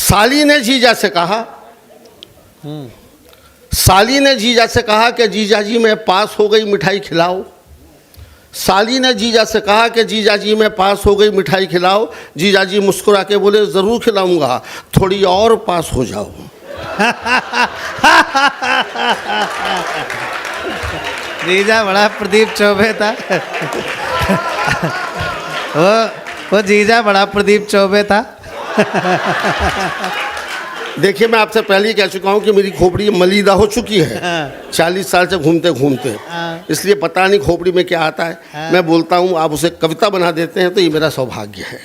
साली ने जीजा से कहा, साली ने जीजा से कहा कि जीजा जी मैं पास हो गई मिठाई खिलाओ। साली ने जीजा से कहा कि जीजा जी मैं पास हो गई मिठाई खिलाओ। जीजा जी मुस्कुरा के बोले ज़रूर खिलाऊंगा, थोड़ी और पास हो जाओ। जीजा बड़ा प्रदीप चौबे था। वो जीजा बड़ा प्रदीप चौबे था। देखिए मैं आपसे पहले ही कह चुका हूँ कि मेरी खोपड़ी मलीदा हो चुकी है 40 साल से घूमते घूमते, इसलिए पता नहीं खोपड़ी में क्या आता है। मैं बोलता हूँ आप उसे कविता बना देते हैं तो ये मेरा सौभाग्य है।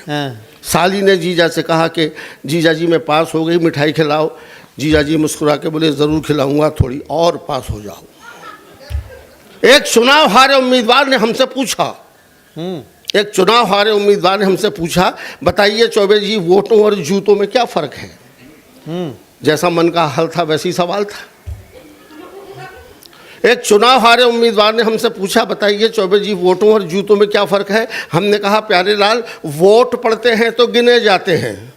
साली ने जीजा से कहा कि जीजा जी मैं पास हो गई मिठाई खिलाओ। जीजा जी मुस्कुरा के बोले ज़रूर खिलाऊंगा, थोड़ी और पास हो जाओ। एक चुनाव हारे उम्मीदवार ने हमसे पूछा, एक चुनाव हारे उम्मीदवार ने हमसे पूछा, बताइए चौबे जी वोटों और जूतों में क्या फ़र्क है। जैसा मन का हल था वैसी सवाल था। एक चुनाव हारे उम्मीदवार ने हमसे पूछा, बताइए चौबे जी वोटों और जूतों में क्या फ़र्क है। हमने कहा प्यारे लाल वोट पड़ते हैं तो गिने जाते हैं,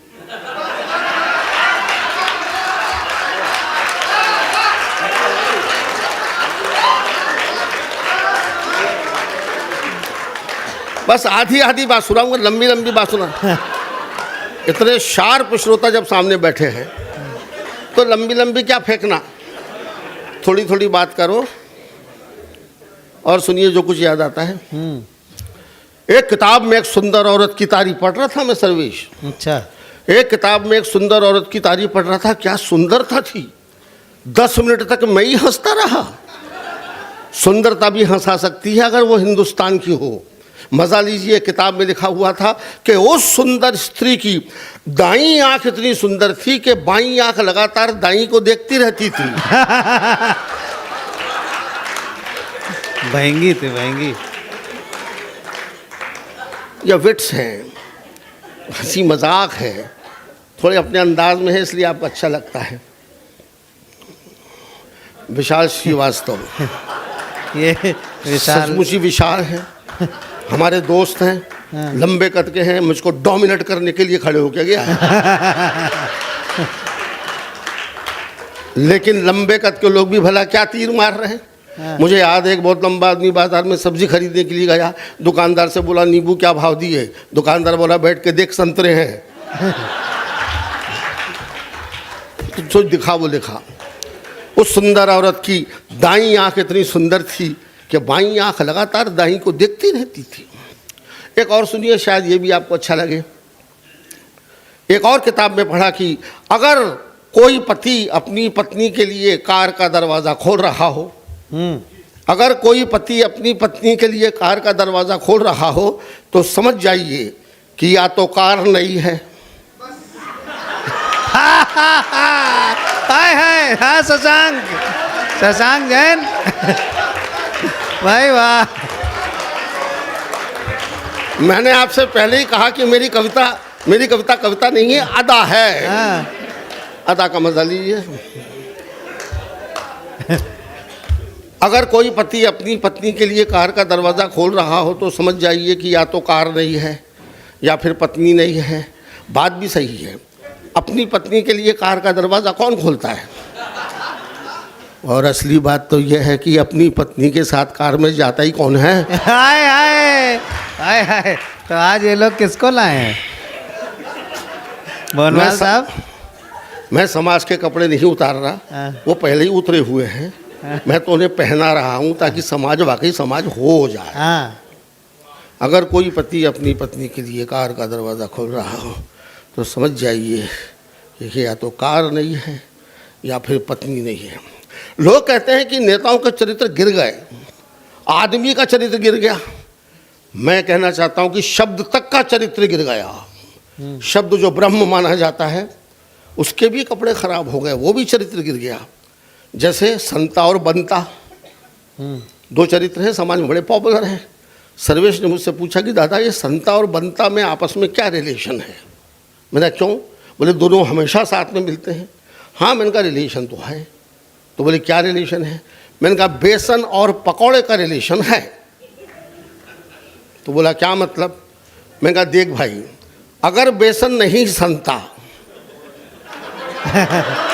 बस आधी आधी बात सुनाऊंगा, लंबी लंबी बात सुना। इतने शार्प श्रोता जब सामने बैठे हैं तो लंबी लंबी क्या फेंकना, थोड़ी थोड़ी बात करो और सुनिए जो कुछ याद आता है। एक किताब में एक सुंदर औरत की तारीफ पढ़ रहा था मैं सर्वेश। अच्छा। एक किताब में एक सुंदर औरत की तारीफ पढ़ रहा था, क्या सुंदरता थी। 10 मिनट तक मैं ही हंसता रहा। सुंदरता भी हंसा सकती है अगर वो हिंदुस्तान की हो। मज़ा लीजिए, किताब में लिखा हुआ था कि उस सुंदर स्त्री की दाईं आंख इतनी सुंदर थी कि बाईं आंख लगातार दाईं को देखती रहती थी। बहंगी थी बहंगी। यह विट्स हैं, हंसी मजाक है, थोड़े अपने अंदाज में है इसलिए आपको अच्छा लगता है। विशाल श्रीवास्तव ये विशाल सचमुच ही विशाल है, हमारे दोस्त हैं, लंबे कद के हैं, मुझको डोमिनेट करने के लिए खड़े होके गया। लेकिन लंबे कद के लोग भी भला क्या तीर मार रहे हैं। मुझे याद है एक बहुत लंबा आदमी बाजार में सब्जी खरीदने के लिए गया, दुकानदार से बोला नींबू क्या भाव दिए। दुकानदार बोला बैठ के देख संतरे हैं। तो दिखा वो लिखा। उस सुंदर औरत की दाईं आंख इतनी सुंदर थी कि बाईं आंख लगातार दाईं को देखती रहती थी। एक और सुनिए, शायद ये भी आपको अच्छा लगे। एक और किताब में पढ़ा कि अगर कोई पति अपनी पत्नी के लिए कार का दरवाज़ा खोल रहा हो, अगर कोई पति अपनी पत्नी के लिए कार का दरवाज़ा खोल रहा हो तो समझ जाइए कि या तो कार नहीं है। हाय हाय हाँ शशांक, शशांक जैन भाई वाह। मैंने आपसे पहले ही कहा कि मेरी कविता कविता नहीं है, अदा है। अदा का मजा लीजिए। अगर कोई पति अपनी पत्नी के लिए कार का दरवाज़ा खोल रहा हो तो समझ जाइए कि या तो कार नहीं है या फिर पत्नी नहीं है। बात भी सही है, अपनी पत्नी के लिए कार का दरवाज़ा कौन खोलता है। और असली बात तो यह है कि अपनी पत्नी के साथ कार में जाता ही कौन है। हाय हाय हाय हाय। तो आज ये लोग किसको लाए हैं बनवाल साहब। मैं समाज के कपड़े नहीं उतार रहा, वो पहले ही उतरे हुए हैं। मैं तो उन्हें पहना रहा हूँ ताकि समाज वाकई समाज हो जाए। अगर कोई पति अपनी पत्नी के लिए कार का दरवाज़ा खोल रहा हो तो समझ जाइए कि या तो कार नहीं है या फिर पत्नी नहीं है। लोग कहते हैं कि नेताओं का चरित्र गिर गए, आदमी का चरित्र गिर गया। मैं कहना चाहता हूं कि शब्द तक का चरित्र गिर गया। शब्द जो ब्रह्म माना जाता है उसके भी कपड़े खराब हो गए, वो भी चरित्र गिर गया। जैसे संता और बंता, दो चरित्र हैं, समाज में बड़े पॉपुलर हैं। सर्वेश ने मुझसे पूछा कि दादा ये संता और बंता में आपस में क्या रिलेशन है। मैंने क्यों, बोले दोनों हमेशा साथ में मिलते हैं। हाँ मैंने कहा रिलेशन तो है। तो बोले क्या रिलेशन है। मैंने कहा बेसन और पकौड़े का रिलेशन है। तो बोला क्या मतलब। मैंने कहा देख भाई, अगर बेसन नहीं सनता हैं